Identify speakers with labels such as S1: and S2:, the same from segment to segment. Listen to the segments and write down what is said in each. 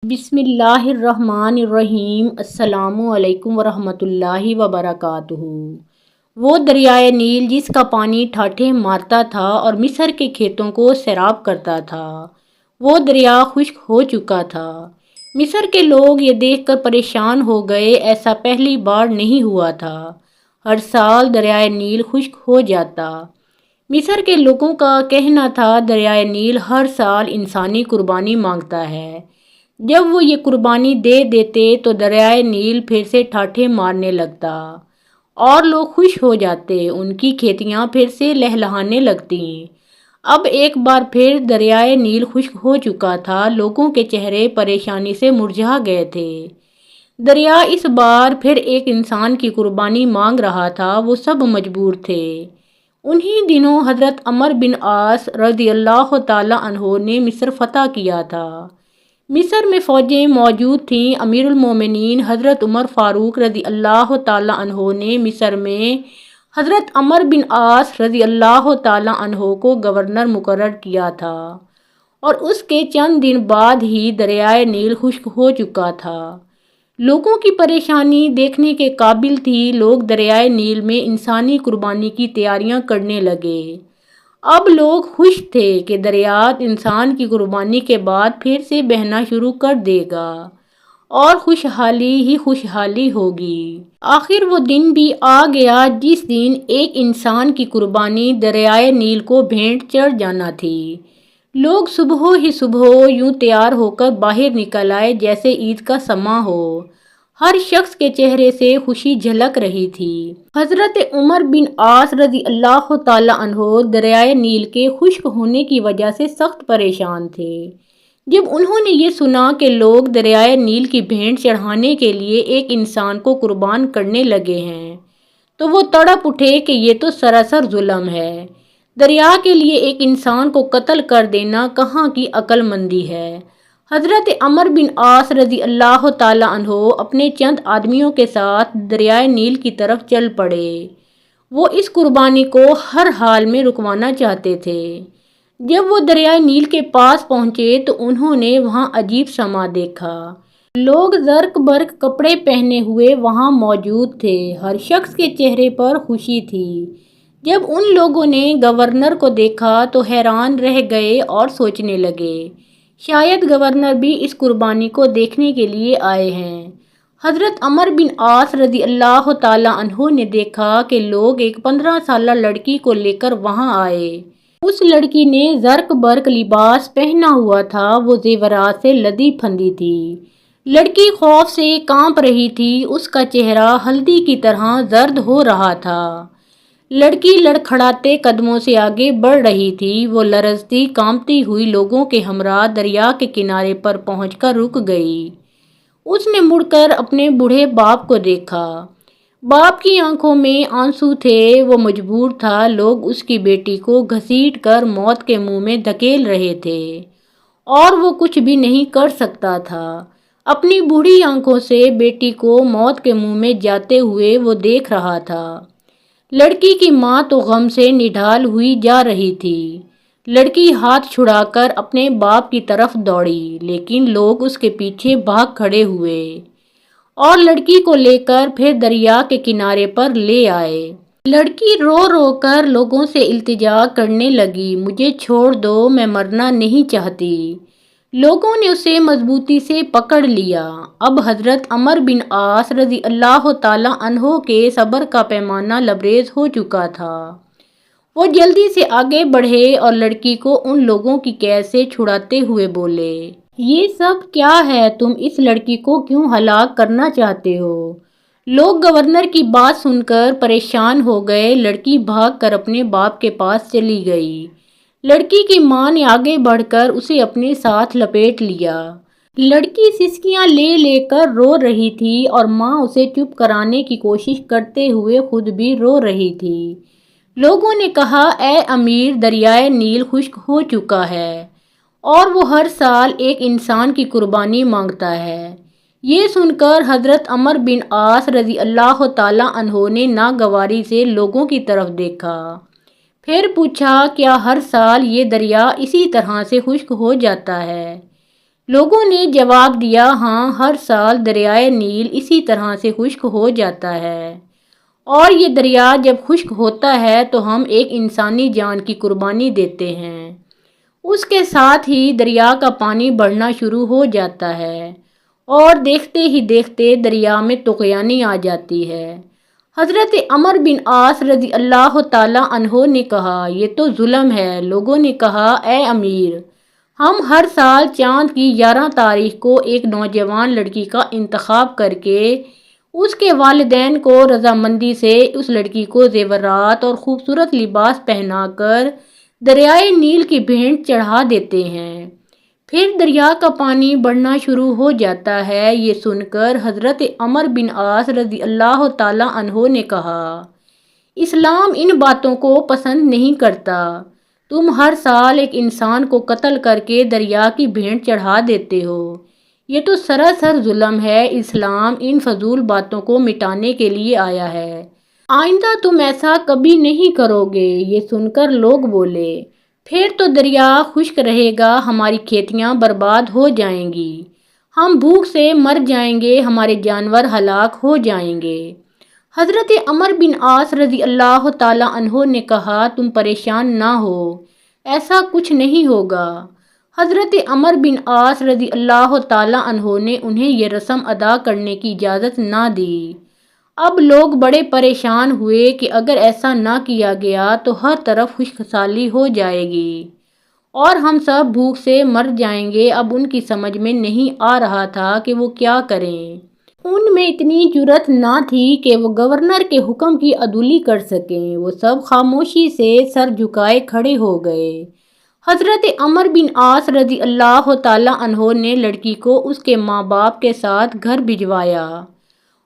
S1: بسم اللہ الرحمن الرحیم۔ السلام علیکم ورحمۃ اللہ وبرکاتہ۔ وہ دریائے نیل جس کا پانی ٹھاٹھے مارتا تھا اور مصر کے کھیتوں کو سیراب کرتا تھا، وہ دریا خشک ہو چکا تھا۔ مصر کے لوگ یہ دیکھ کر پریشان ہو گئے، ایسا پہلی بار نہیں ہوا تھا۔ ہر سال دریائے نیل خشک ہو جاتا۔ مصر کے لوگوں کا کہنا تھا دریائے نیل ہر سال انسانی قربانی مانگتا ہے۔ جب وہ یہ قربانی دے دیتے تو دریائے نیل پھر سے ٹھاٹھے مارنے لگتا اور لوگ خوش ہو جاتے، ان کی کھیتیاں پھر سے لہلہانے لگتی۔ اب ایک بار پھر دریائے نیل خشک ہو چکا تھا، لوگوں کے چہرے پریشانی سے مرجھا گئے تھے۔ دریا اس بار پھر ایک انسان کی قربانی مانگ رہا تھا، وہ سب مجبور تھے۔ انہی دنوں حضرت عمرو بن عاص رضی اللہ تعالیٰ عنہ نے مصر فتح کیا تھا۔ مصر میں فوجیں موجود تھیں۔ امیر المومنین حضرت عمر فاروق رضی اللہ تعالیٰ عنہ نے مصر میں حضرت عمرو بن عاص رضی اللہ تعالیٰ عنہ کو گورنر مقرر کیا تھا، اور اس کے چند دن بعد ہی دریائے نیل خشک ہو چکا تھا۔ لوگوں کی پریشانی دیکھنے کے قابل تھی۔ لوگ دریائے نیل میں انسانی قربانی کی تیاریاں کرنے لگے۔ اب لوگ خوش تھے کہ دریا انسان کی قربانی کے بعد پھر سے بہنا شروع کر دے گا اور خوشحالی ہی خوشحالی ہوگی۔ آخر وہ دن بھی آ گیا جس دن ایک انسان کی قربانی دریائے نیل کو بھینٹ چڑھ جانا تھی۔ لوگ صبح ہی صبح یوں تیار ہو کر باہر نکل آئے جیسے عید کا سماں ہو۔ ہر شخص کے چہرے سے خوشی جھلک رہی تھی۔ حضرت عمر بن عاص رضی اللہ تعالیٰ عنہ دریائے نیل کے خشک ہونے کی وجہ سے سخت پریشان تھے۔ جب انہوں نے یہ سنا کہ لوگ دریائے نیل کی بھینٹ چڑھانے کے لیے ایک انسان کو قربان کرنے لگے ہیں تو وہ تڑپ اٹھے کہ یہ تو سراسر ظلم ہے۔ دریا کے لیے ایک انسان کو قتل کر دینا کہاں کی عقل مندی ہے۔ حضرت عمرو بن عاص رضی اللہ تعالیٰ عنہ اپنے چند آدمیوں کے ساتھ دریائے نیل کی طرف چل پڑے۔ وہ اس قربانی کو ہر حال میں رکوانا چاہتے تھے۔ جب وہ دریائے نیل کے پاس پہنچے تو انہوں نے وہاں عجیب سماں دیکھا۔ لوگ زرق برق کپڑے پہنے ہوئے وہاں موجود تھے۔ ہر شخص کے چہرے پر خوشی تھی۔ جب ان لوگوں نے گورنر کو دیکھا تو حیران رہ گئے اور سوچنے لگے، شاید گورنر بھی اس قربانی کو دیکھنے کے لیے آئے ہیں۔ حضرت عمرو بن عاص رضی اللہ تعالیٰ عنہ نے دیکھا کہ لوگ ایک 15 سالہ لڑکی کو لے کر وہاں آئے۔ اس لڑکی نے زرق برق لباس پہنا ہوا تھا، وہ زیورات سے لدی پھندی تھی۔ لڑکی خوف سے کانپ رہی تھی، اس کا چہرہ ہلدی کی طرح زرد ہو رہا تھا۔ لڑکی لڑکھڑاتے قدموں سے آگے بڑھ رہی تھی۔ وہ لرزتی کانپتی ہوئی لوگوں کے ہمراہ دریا کے کنارے پر پہنچ کر رک گئی۔ اس نے مڑ کر اپنے بوڑھے باپ کو دیکھا۔ باپ کی آنکھوں میں آنسو تھے، وہ مجبور تھا۔ لوگ اس کی بیٹی کو گھسیٹ کر موت کے منہ میں دھکیل رہے تھے اور وہ کچھ بھی نہیں کر سکتا تھا۔ اپنی بوڑھی آنکھوں سے بیٹی کو موت کے منہ میں جاتے ہوئے وہ دیکھ رہا تھا۔ لڑکی کی ماں تو غم سے نڈھال ہوئی جا رہی تھی۔ لڑکی ہاتھ چھڑا کر اپنے باپ کی طرف دوڑی، لیکن لوگ اس کے پیچھے بھاگ کھڑے ہوئے اور لڑکی کو لے کر پھر دریا کے کنارے پر لے آئے۔ لڑکی رو رو کر لوگوں سے التجا کرنے لگی، مجھے چھوڑ دو، میں مرنا نہیں چاہتی۔ لوگوں نے اسے مضبوطی سے پکڑ لیا۔ اب حضرت عمرو بن عاص رضی اللہ تعالیٰ عنہ کے صبر کا پیمانہ لبریز ہو چکا تھا۔ وہ جلدی سے آگے بڑھے اور لڑکی کو ان لوگوں کی قید سے چھڑاتے ہوئے بولے، یہ سب کیا ہے؟ تم اس لڑکی کو کیوں ہلاک کرنا چاہتے ہو؟ لوگ گورنر کی بات سن کر پریشان ہو گئے۔ لڑکی بھاگ کر اپنے باپ کے پاس چلی گئی۔ لڑکی کی ماں نے آگے بڑھ کر اسے اپنے ساتھ لپیٹ لیا۔ لڑکی سسکیاں لے لے کر رو رہی تھی اور ماں اسے چپ کرانے کی کوشش کرتے ہوئے خود بھی رو رہی تھی۔ لوگوں نے کہا، اے امیر، دریائے نیل خشک ہو چکا ہے اور وہ ہر سال ایک انسان کی قربانی مانگتا ہے۔ یہ سن کر حضرت عمرو بن عاص رضی اللہ تعالیٰ عنہ نے ناگواری سے لوگوں کی طرف دیکھا، پھر پوچھا، کیا ہر سال یہ دریا اسی طرح سے خشک ہو جاتا ہے؟ لوگوں نے جواب دیا، ہاں، ہر سال دریائے نیل اسی طرح سے خشک ہو جاتا ہے، اور یہ دریا جب خشک ہوتا ہے تو ہم ایک انسانی جان کی قربانی دیتے ہیں۔ اس کے ساتھ ہی دریا کا پانی بڑھنا شروع ہو جاتا ہے اور دیکھتے ہی دیکھتے دریا میں طغیانی آ جاتی ہے۔ حضرت عمر بن عاص رضی اللہ تعالیٰ عنہ نے کہا، یہ تو ظلم ہے۔ لوگوں نے کہا، اے امیر، ہم ہر سال چاند کی 11 تاریخ کو ایک نوجوان لڑکی کا انتخاب کر کے اس کے والدین کو رضامندی سے اس لڑکی کو زیورات اور خوبصورت لباس پہنا کر دریائے نیل کی بھینٹ چڑھا دیتے ہیں، پھر دریا کا پانی بڑھنا شروع ہو جاتا ہے۔ یہ سن کر حضرت عمر بن عاص رضی اللہ تعالیٰ عنہ نے کہا، اسلام ان باتوں کو پسند نہیں کرتا۔ تم ہر سال ایک انسان کو قتل کر کے دریا کی بھینٹ چڑھا دیتے ہو، یہ تو سراسر ظلم ہے۔ اسلام ان فضول باتوں کو مٹانے کے لیے آیا ہے، آئندہ تم ایسا کبھی نہیں کرو گے۔ یہ سن کر لوگ بولے، پھر تو دریا خشک رہے گا، ہماری کھیتیاں برباد ہو جائیں گی، ہم بھوک سے مر جائیں گے، ہمارے جانور ہلاک ہو جائیں گے۔ حضرت عمر بن عاص رضی اللہ تعالیٰ عنہ نے کہا، تم پریشان نہ ہو، ایسا کچھ نہیں ہوگا۔ حضرت عمر بن عاص رضی اللہ تعالیٰ عنہ نے انہیں یہ رسم ادا کرنے کی اجازت نہ دی۔ اب لوگ بڑے پریشان ہوئے کہ اگر ایسا نہ کیا گیا تو ہر طرف خشک سالی ہو جائے گی اور ہم سب بھوک سے مر جائیں گے۔ اب ان کی سمجھ میں نہیں آ رہا تھا کہ وہ کیا کریں۔ ان میں اتنی جرأت نہ تھی کہ وہ گورنر کے حکم کی عدولی کر سکیں۔ وہ سب خاموشی سے سر جھکائے کھڑے ہو گئے۔ حضرت عمر بن عاص رضی اللہ تعالیٰ عنہ نے لڑکی کو اس کے ماں باپ کے ساتھ گھر بھجوایا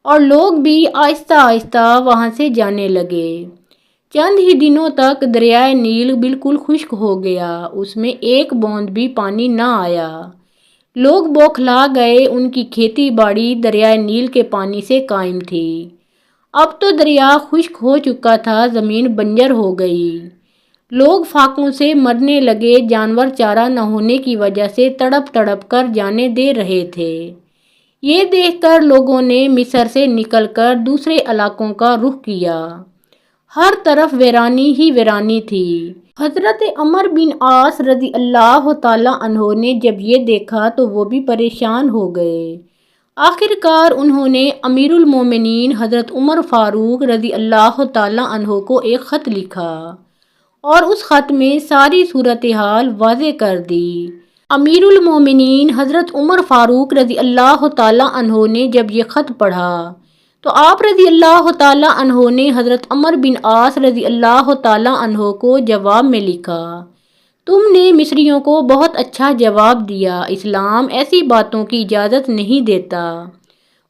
S1: اور لوگ بھی آہستہ آہستہ وہاں سے جانے لگے۔ چند ہی دنوں تک دریائے نیل بالکل خشک ہو گیا، اس میں ایک بوند بھی پانی نہ آیا۔ لوگ بوکھلا گئے، ان کی کھیتی باڑی دریائے نیل کے پانی سے قائم تھی۔ اب تو دریا خشک ہو چکا تھا، زمین بنجر ہو گئی، لوگ فاقوں سے مرنے لگے، جانور چارہ نہ ہونے کی وجہ سے تڑپ تڑپ کر جانیں دے رہے تھے۔ یہ دیکھ کر لوگوں نے مصر سے نکل کر دوسرے علاقوں کا رخ کیا، ہر طرف ویرانی ہی ویرانی تھی۔ حضرت عمر بن عاص رضی اللہ تعالیٰ عنہ نے جب یہ دیکھا تو وہ بھی پریشان ہو گئے۔ آخر کار انہوں نے امیر المومنین حضرت عمر فاروق رضی اللہ تعالیٰ عنہ کو ایک خط لکھا اور اس خط میں ساری صورتحال واضح کر دی۔ امیر المومنین حضرت عمر فاروق رضی اللہ تعالیٰ عنہ نے جب یہ خط پڑھا تو آپ رضی اللہ تعالیٰ عنہ نے حضرت عمر بن عاص رضی اللہ تعالیٰ عنہ کو جواب میں لکھا، تم نے مصریوں کو بہت اچھا جواب دیا، اسلام ایسی باتوں کی اجازت نہیں دیتا،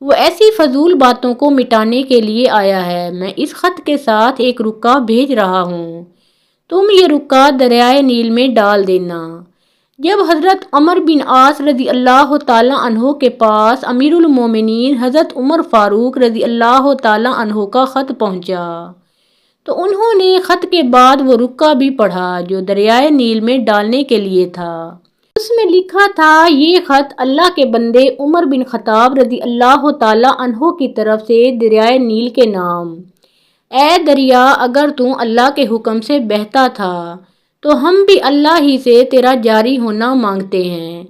S1: وہ ایسی فضول باتوں کو مٹانے کے لیے آیا ہے۔ میں اس خط کے ساتھ ایک رکا بھیج رہا ہوں، تم یہ رکا دریائے نیل میں ڈال دینا۔ جب حضرت عمر بن عاص رضی اللہ تعالیٰ عنہ کے پاس امیر المومنین حضرت عمر فاروق رضی اللہ تعالیٰ عنہ کا خط پہنچا تو انہوں نے خط کے بعد وہ رکا بھی پڑھا جو دریائے نیل میں ڈالنے کے لیے تھا۔ اس میں لکھا تھا، یہ خط اللہ کے بندے عمر بن خطاب رضی اللہ تعالیٰ عنہ کی طرف سے دریائے نیل کے نام۔ اے دریا، اگر تو اللہ کے حکم سے بہتا تھا تو ہم بھی اللہ ہی سے تیرا جاری ہونا مانگتے ہیں،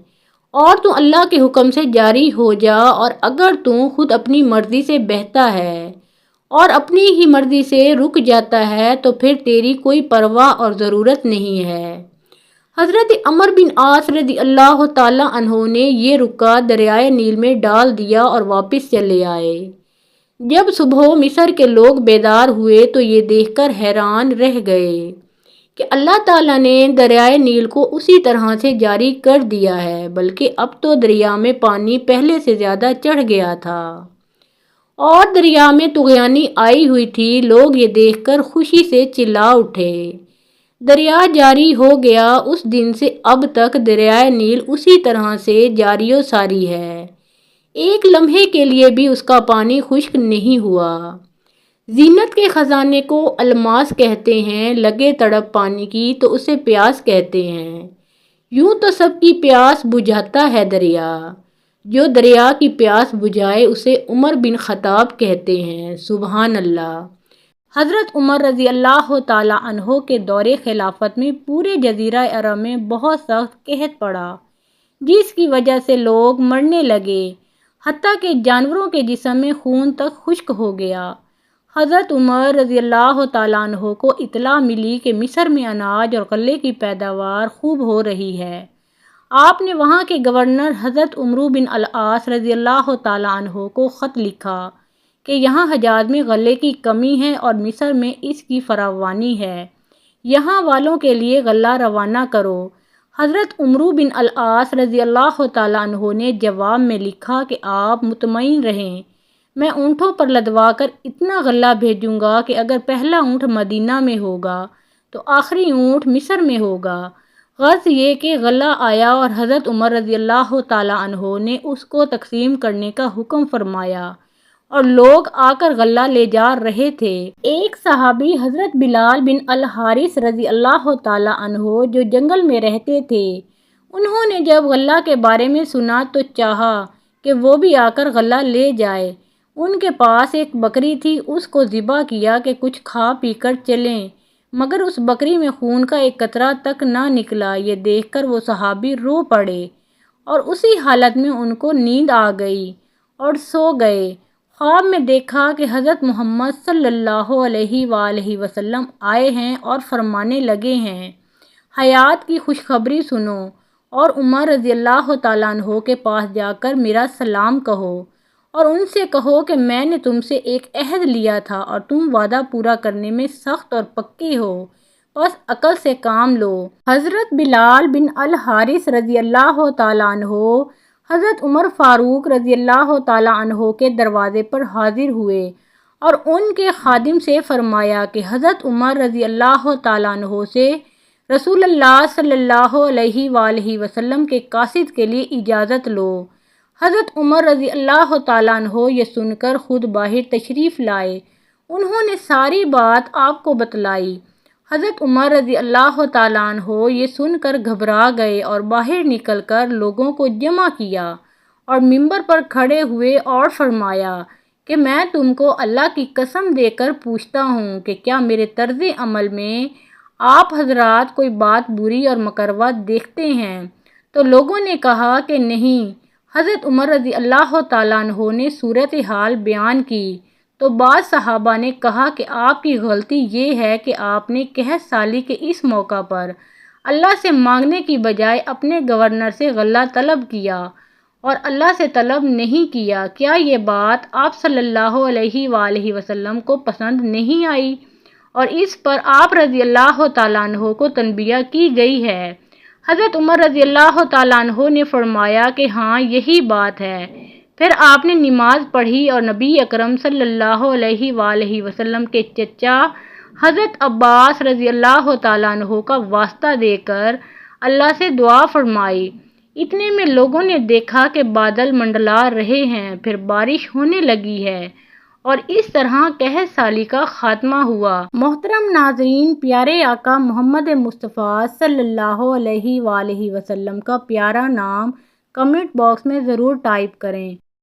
S1: اور تو اللہ کے حکم سے جاری ہو جا، اور اگر تو خود اپنی مرضی سے بہتا ہے اور اپنی ہی مرضی سے رک جاتا ہے تو پھر تیری کوئی پرواہ اور ضرورت نہیں ہے۔ حضرت عمر بن عاص رضی اللہ تعالیٰ عنہ نے یہ رکا دریائے نیل میں ڈال دیا اور واپس چلے آئے۔ جب صبح مصر کے لوگ بیدار ہوئے تو یہ دیکھ کر حیران رہ گئے کہ اللہ تعالیٰ نے دریائے نیل کو اسی طرح سے جاری کر دیا ہے، بلکہ اب تو دریا میں پانی پہلے سے زیادہ چڑھ گیا تھا اور دریا میں طغیانی آئی ہوئی تھی۔ لوگ یہ دیکھ کر خوشی سے چلا اٹھے، دریا جاری ہو گیا۔ اس دن سے اب تک دریائے نیل اسی طرح سے جاری و ساری ہے، ایک لمحے کے لیے بھی اس کا پانی خشک نہیں ہوا۔ زینت کے خزانے کو الماس کہتے ہیں، لگے تڑپ پانی کی تو اسے پیاس کہتے ہیں۔ یوں تو سب کی پیاس بجھاتا ہے دریا، جو دریا کی پیاس بجھائے اسے عمر بن خطاب کہتے ہیں۔ سبحان اللہ۔ حضرت عمر رضی اللہ تعالیٰ عنہ کے دور خلافت میں پورے جزیرہ عرب میں بہت سخت قحط پڑا، جس کی وجہ سے لوگ مرنے لگے، حتیٰ کہ جانوروں کے جسم میں خون تک خشک ہو گیا۔ حضرت عمر رضی اللہ تعالیٰ عنہ کو اطلاع ملی کہ مصر میں اناج اور غلے کی پیداوار خوب ہو رہی ہے۔ آپ نے وہاں کے گورنر حضرت عمرو بن العاص رضی اللہ تعالیٰ عنہ کو خط لکھا کہ یہاں حجاز میں غلے کی کمی ہے اور مصر میں اس کی فراوانی ہے، یہاں والوں کے لیے غلہ روانہ کرو۔ حضرت عمرو بن العاص رضی اللہ تعالیٰ عنہ نے جواب میں لکھا کہ آپ مطمئن رہیں، میں اونٹوں پر لدوا کر اتنا غلہ بھیجوں گا کہ اگر پہلا اونٹ مدینہ میں ہوگا تو آخری اونٹ مصر میں ہوگا۔ غرض یہ کہ غلہ آیا اور حضرت عمر رضی اللہ تعالیٰ عنہ نے اس کو تقسیم کرنے کا حکم فرمایا اور لوگ آ کر غلہ لے جا رہے تھے۔ ایک صحابی حضرت بلال بن الحارث رضی اللہ تعالیٰ عنہ جو جنگل میں رہتے تھے، انہوں نے جب غلہ کے بارے میں سنا تو چاہا کہ وہ بھی آ کر غلہ لے جائے۔ ان کے پاس ایک بکری تھی، اس کو ذبح کیا کہ کچھ کھا پی کر چلیں، مگر اس بکری میں خون کا ایک قطرہ تک نہ نکلا۔ یہ دیکھ کر وہ صحابی رو پڑے اور اسی حالت میں ان کو نیند آ گئی اور سو گئے۔ خواب میں دیکھا کہ حضرت محمد صلی اللہ علیہ وآلہ وسلم آئے ہیں اور فرمانے لگے ہیں، حیات کی خوشخبری سنو اور عمر رضی اللہ تعالیٰ عنہ کے پاس جا کر میرا سلام کہو اور ان سے کہو کہ میں نے تم سے ایک عہد لیا تھا اور تم وعدہ پورا کرنے میں سخت اور پکے ہو، بس عقل سے کام لو۔ حضرت بلال بن الحارث رضی اللہ تعالیٰ عنہ حضرت عمر فاروق رضی اللہ تعالیٰ عنہ کے دروازے پر حاضر ہوئے اور ان کے خادم سے فرمایا کہ حضرت عمر رضی اللہ تعالیٰ عنہ سے رسول اللہ صلی اللہ علیہ وآلہ وسلم کے قاصد کے لیے اجازت لو۔ حضرت عمر رضی اللہ تعالیٰ عنہ یہ سن کر خود باہر تشریف لائے، انہوں نے ساری بات آپ کو بتلائی۔ حضرت عمر رضی اللہ تعالیٰ عنہ یہ سن کر گھبرا گئے اور باہر نکل کر لوگوں کو جمع کیا اور منبر پر کھڑے ہوئے اور فرمایا کہ میں تم کو اللہ کی قسم دے کر پوچھتا ہوں کہ کیا میرے طرز عمل میں آپ حضرات کوئی بات بری اور مکروہ دیکھتے ہیں؟ تو لوگوں نے کہا کہ نہیں۔ حضرت عمر رضی اللہ تعالیٰ عنہ نے صورتحال بیان کی تو بعض صحابہ نے کہا کہ آپ کی غلطی یہ ہے کہ آپ نے قحط سالی کے اس موقع پر اللہ سے مانگنے کی بجائے اپنے گورنر سے غلہ طلب کیا اور اللہ سے طلب نہیں کیا۔ کیا یہ بات آپ صلی اللہ علیہ وآلہ وسلم کو پسند نہیں آئی اور اس پر آپ رضی اللہ تعالیٰ عنہ کو تنبیہ کی گئی ہے؟ حضرت عمر رضی اللہ تعالیٰ عنہ نے فرمایا کہ ہاں یہی بات ہے۔ پھر آپ نے نماز پڑھی اور نبی اکرم صلی اللہ علیہ وآلہ وسلم کے چچا حضرت عباس رضی اللہ تعالیٰ عنہ کا واسطہ دے کر اللہ سے دعا فرمائی۔ اتنے میں لوگوں نے دیکھا کہ بادل منڈلا رہے ہیں، پھر بارش ہونے لگی ہے اور اس طرح قحط سالی کا خاتمہ ہوا۔ محترم ناظرین، پیارے آقا محمد مصطفیٰ صلی اللہ علیہ وآلہ وسلم کا پیارا نام کمنٹ باکس میں ضرور ٹائپ کریں۔